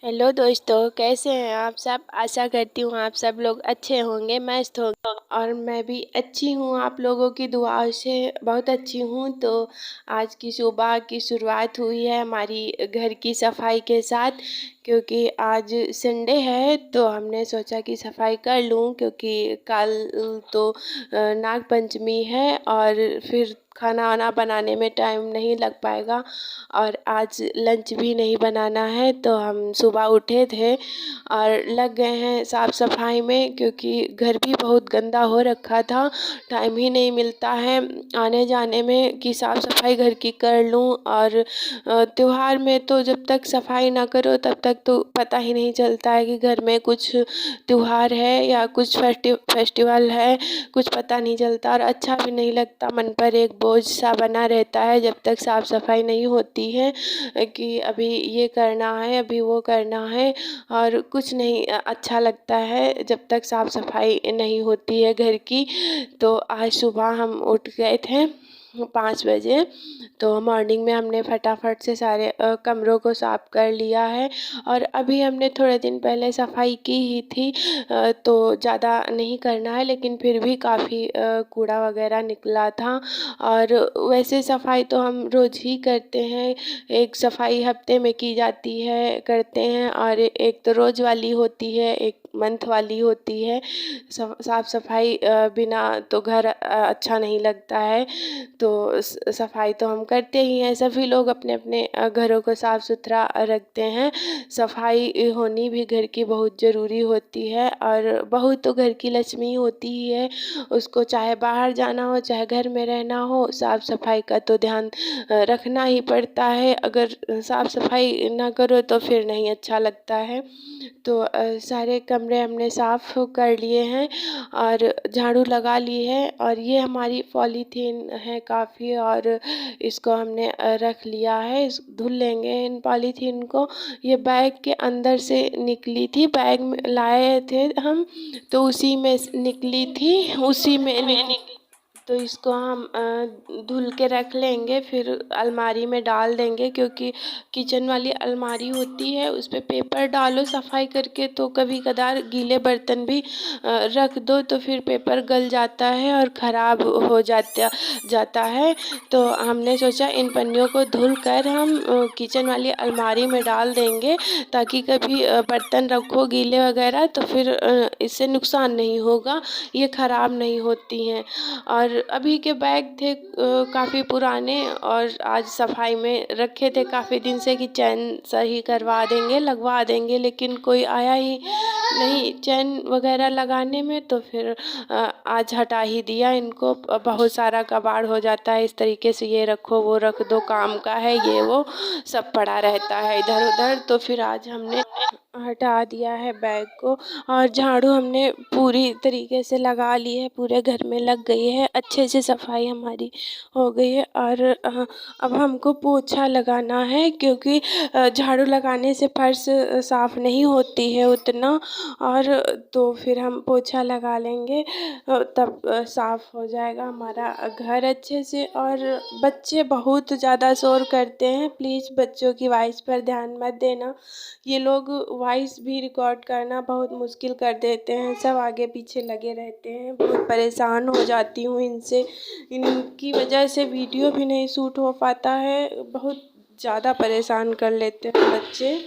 Hello दोस्तों, कैसे हैं आप सब। आशा करती हूँ आप सब लोग अच्छे होंगे, मस्त होंगे और मैं भी अच्छी हूँ। आप लोगों की दुआओं से बहुत अच्छी हूँ। तो आज की सुबह की शुरुआत हुई है हमारी घर की सफाई के साथ, क्योंकि आज संडे है तो हमने सोचा कि सफाई कर लूँ, क्योंकि कल तो नाग पंचमी है और फिर खाना वाना बनाने में टाइम नहीं लग पाएगा और आज लंच भी नहीं बनाना है। तो हम सुबह उठे थे और लग गए हैं साफ़ सफाई में, क्योंकि घर भी बहुत गंदा हो रखा था। टाइम ही नहीं मिलता है आने जाने में कि साफ़ सफाई घर की कर लूँ। और त्योहार में तो जब तक सफाई ना करो तब तक तो पता ही नहीं चलता है कि घर में कुछ त्योहार है या कुछ फेस्टिवल है, कुछ पता नहीं चलता और अच्छा भी नहीं लगता। मन पर एक बोझ सा बना रहता है जब तक साफ़ सफाई नहीं होती है कि अभी ये करना है, अभी वो करना है, और कुछ नहीं अच्छा लगता है जब तक साफ़ सफाई नहीं होती है घर की। तो आज सुबह हम उठ गए थे 5 बजे। तो मॉर्निंग में हमने फटाफट से सारे कमरों को साफ़ कर लिया है और अभी हमने थोड़े दिन पहले सफाई की ही थी। तो ज़्यादा नहीं करना है, लेकिन फिर भी काफ़ी कूड़ा वगैरह निकला था। और वैसे सफाई तो हम रोज़ ही करते हैं, एक सफाई हफ्ते में की जाती है, करते हैं, और एक तो रोज़ वाली होती है, एक मंथ वाली होती है। साफ़ सफाई बिना तो घर अच्छा नहीं लगता है। तो सफाई तो हम करते ही हैं। सभी लोग अपने अपने घरों को साफ़ सुथरा रखते हैं। सफाई होनी भी घर की बहुत ज़रूरी होती है और बहू तो घर की लक्ष्मी होती ही है। उसको चाहे बाहर जाना हो चाहे घर में रहना हो, साफ़ सफाई का तो ध्यान रखना ही पड़ता है। अगर साफ़ सफाई ना करो तो फिर नहीं अच्छा लगता है। तो सारे कमरे हमने साफ़ कर लिए हैं और झाड़ू लगा ली है। और ये हमारी पॉलीथीन है काफ़ी, और इसको हमने रख लिया है। धुल लेंगे इन पॉलीथीन को। ये बैग के अंदर से निकली थी, बैग में लाए थे हम तो उसी में निकली थी, उसी में तो इसको हम धुल के रख लेंगे, फिर अलमारी में डाल देंगे, क्योंकि किचन वाली अलमारी होती है उस पे पेपर डालो सफाई करके तो कभी कदार गीले बर्तन भी रख दो तो फिर पेपर गल जाता है और ख़राब हो जाता है। तो हमने सोचा इन पन्नियों को धुल कर हम किचन वाली अलमारी में डाल देंगे, ताकि कभी बर्तन रखो गीले वगैरह तो फिर इससे नुकसान नहीं होगा, ये ख़राब नहीं होती हैं। और अभी के बैग थे काफ़ी पुराने और आज सफाई में रखे थे काफ़ी दिन से कि चैन सही करवा देंगे, लगवा देंगे, लेकिन कोई आया ही नहीं चैन वगैरह लगाने में। तो फिर आज हटा ही दिया इनको। बहुत सारा कबाड़ हो जाता है इस तरीके से, ये रखो वो रख दो, काम का है ये वो सब पड़ा रहता है इधर उधर। तो फिर आज हमने हटा दिया है बैग को और झाड़ू हमने पूरी तरीके से लगा ली है, पूरे घर में लग गई है, अच्छे से सफाई हमारी हो गई है। और अब हमको पोछा लगाना है, क्योंकि झाड़ू लगाने से फर्श साफ़ नहीं होती है उतना, और तो फिर हम पोछा लगा लेंगे तब साफ़ हो जाएगा हमारा घर अच्छे से। और बच्चे बहुत ज़्यादा शोर करते हैं, प्लीज़ बच्चों की वॉइस पर ध्यान मत देना। ये लोग वॉइस भी रिकॉर्ड करना बहुत मुश्किल कर देते हैं, सब आगे पीछे लगे रहते हैं। बहुत परेशान हो जाती हूँ इनसे, इनकी वजह से वीडियो भी नहीं शूट हो पाता है। बहुत ज़्यादा परेशान कर लेते हैं बच्चे।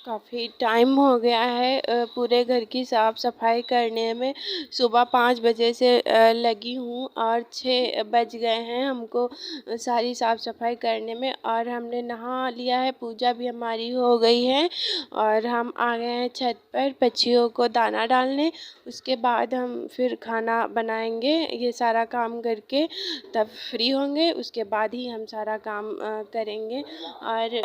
काफ़ी टाइम हो गया है पूरे घर की साफ़ सफाई करने में। सुबह 5 बजे से लगी हूँ और 6 बज गए हैं हमको सारी साफ़ सफाई करने में। और हमने नहा लिया है, पूजा भी हमारी हो गई है और हम आ गए हैं छत पर पक्षियों को दाना डालने। उसके बाद हम फिर खाना बनाएंगे, ये सारा काम करके तब फ्री होंगे, उसके बाद ही हम सारा काम करेंगे। और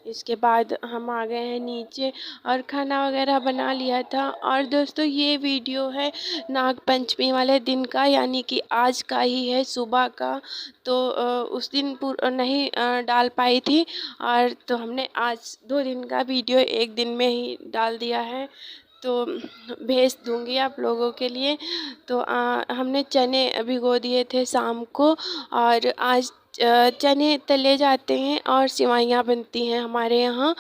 इसके बाद हम आ गए हैं नीचे और खाना वगैरह बना लिया था। और दोस्तों ये वीडियो है नाग पंचमी वाले दिन का, यानी कि आज का ही है, सुबह का। तो उस दिन नहीं डाल पाई थी, और तो हमने आज 2 दिन का वीडियो एक दिन में ही डाल दिया है, तो भेज दूँगी आप लोगों के लिए। तो हमने चने भिगो दिए थे शाम को, और आज चने तले जाते हैं और सिवाइयाँ बनती हैं हमारे यहाँ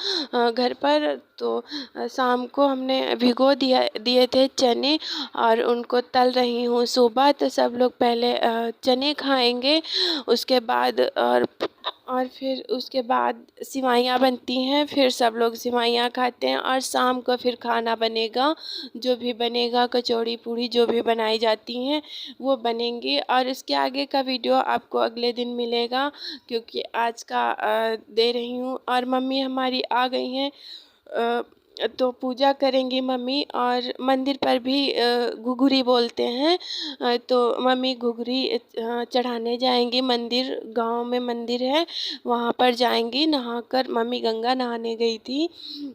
घर पर। तो शाम को हमने दिए थे चने और उनको तल रही हूँ सुबह। तो सब लोग पहले चने खाएंगे, उसके बाद और फिर उसके बाद सिवाइयाँ बनती हैं, फिर सब लोग सिवाइयाँ खाते हैं और शाम को फिर खाना बनेगा। जो भी बनेगा, कचौड़ी पूड़ी जो भी बनाई जाती हैं वो बनेंगी। और इसके आगे का वीडियो आपको अगले दिन मिलेगा, क्योंकि आज का दे रही हूँ। और मम्मी हमारी आ गई हैं, तो पूजा करेंगी मम्मी। और मंदिर पर भी घुघरी बोलते हैं, तो मम्मी घुघरी चढ़ाने जाएंगी मंदिर। गांव में मंदिर है, वहाँ पर जाएंगी नहाकर। मम्मी गंगा नहाने गई थी,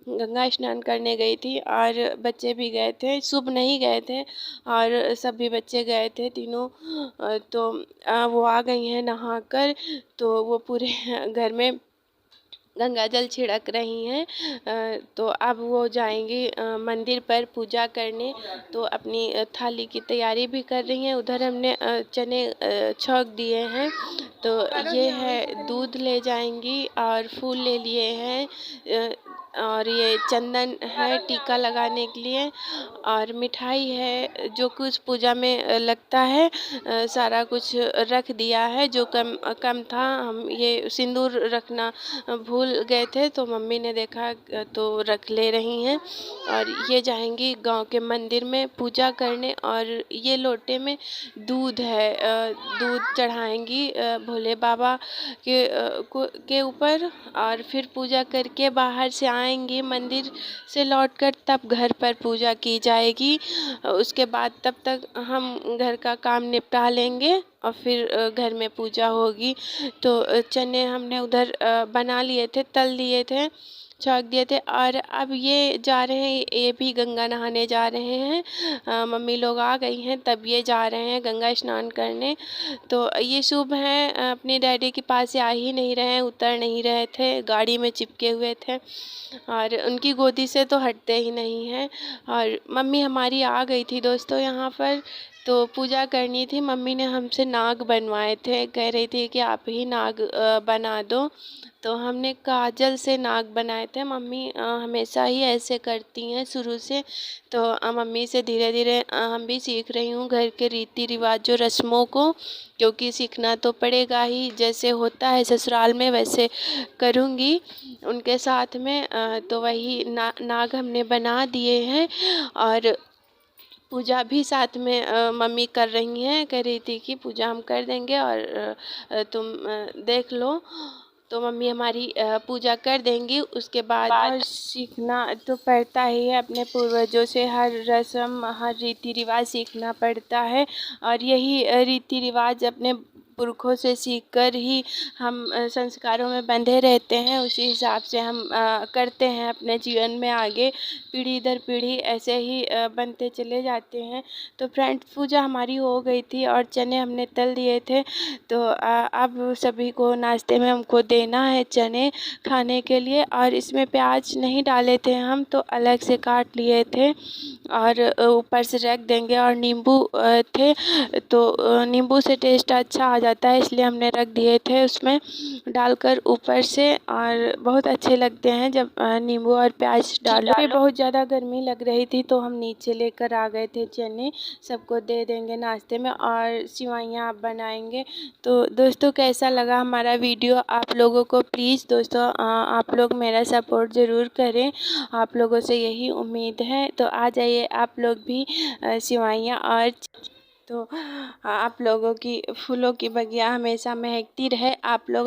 गंगा स्नान करने गई थी और बच्चे भी गए थे। शुभ नहीं गए थे और सभी बच्चे गए थे तीनों। तो वो आ गई हैं नहाकर, तो वो पूरे घर में गंगा जल छिड़क रही हैं। तो अब वो जाएंगी मंदिर पर पूजा करने। तो अपनी थाली की तैयारी भी कर रही हैं। उधर हमने चने छौंक दिए हैं। तो ये है, दूध ले जाएंगी और फूल ले लिए हैं और ये चंदन है टीका लगाने के लिए, और मिठाई है जो कुछ पूजा में लगता है। सारा कुछ रख दिया है, जो कम कम था। हम ये सिंदूर रखना भूल गए थे, तो मम्मी ने देखा तो रख ले रही हैं। और ये जाएंगी गांव के मंदिर में पूजा करने। और ये लोटे में दूध है, दूध चढ़ाएंगी भोले बाबा के ऊपर। और फिर पूजा करके बाहर से आएंगे मंदिर से लौटकर, तब घर पर पूजा की जाएगी। उसके बाद तब तक हम घर का काम निपटा लेंगे और फिर घर में पूजा होगी। तो चने हमने उधर बना लिए थे, तल दिए थे, छौंक दिए थे। और अब ये जा रहे हैं, ये भी गंगा नहाने जा रहे हैं। मम्मी लोग आ गई हैं, तब ये जा रहे हैं गंगा स्नान करने। तो ये शुभ हैं, अपने डैडी के पास से आ ही नहीं रहे हैं, उतर नहीं रहे थे, गाड़ी में चिपके हुए थे और उनकी गोदी से तो हटते ही नहीं हैं। और मम्मी हमारी आ गई थी दोस्तों यहाँ पर, तो पूजा करनी थी। मम्मी ने हमसे नाग बनवाए थे, कह रही थी कि आप ही नाग बना दो। तो हमने काजल से नाग बनाए थे। मम्मी हमेशा ही ऐसे करती हैं शुरू से। तो मम्मी से धीरे धीरे हम भी सीख रही हूँ घर के रीति रिवाज जो रस्मों को, क्योंकि सीखना तो पड़ेगा ही। जैसे होता है ससुराल में वैसे करूँगी उनके साथ में। तो वही नाग हमने बना दिए हैं। और पूजा भी साथ में मम्मी कर रही हैं, कह रही थी कि पूजा हम कर देंगे और तुम देख लो। तो मम्मी हमारी पूजा कर देंगी। उसके बाद और सीखना तो पड़ता ही है, अपने पूर्वजों से हर रस्म हर रीति रिवाज सीखना पड़ता है। और यही रीति रिवाज अपने पुरखों से सीखकर ही हम संस्कारों में बंधे रहते हैं। उसी हिसाब से हम करते हैं अपने जीवन में आगे, पीढ़ी दर पीढ़ी ऐसे ही बनते चले जाते हैं। तो फ्रेंड पूजा हमारी हो गई थी और चने हमने तल दिए थे। तो अब सभी को नाश्ते में हमको देना है चने खाने के लिए। और इसमें प्याज नहीं डाले थे हम, तो अलग से काट लिए थे और ऊपर से रख देंगे। और नींबू थे, तो नींबू से टेस्ट अच्छा आ जाता है, इसलिए हमने रख दिए थे उसमें डालकर ऊपर से। और बहुत अच्छे लगते हैं जब नींबू और प्याज डालो। पे बहुत ज़्यादा गर्मी लग रही थी, तो हम नीचे लेकर आ गए थे चने, सबको दे देंगे नाश्ते में। और सिवाइयाँ आप बनाएंगे। तो दोस्तों कैसा लगा हमारा वीडियो आप लोगों को? प्लीज़ दोस्तों आप लोग मेरा सपोर्ट ज़रूर करें, आप लोगों से यही उम्मीद है। तो आ जाइए आप लोग भी सिवाइयाँ। और तो आप लोगों की फूलों की बगिया हमेशा महकती रहे। आप लोग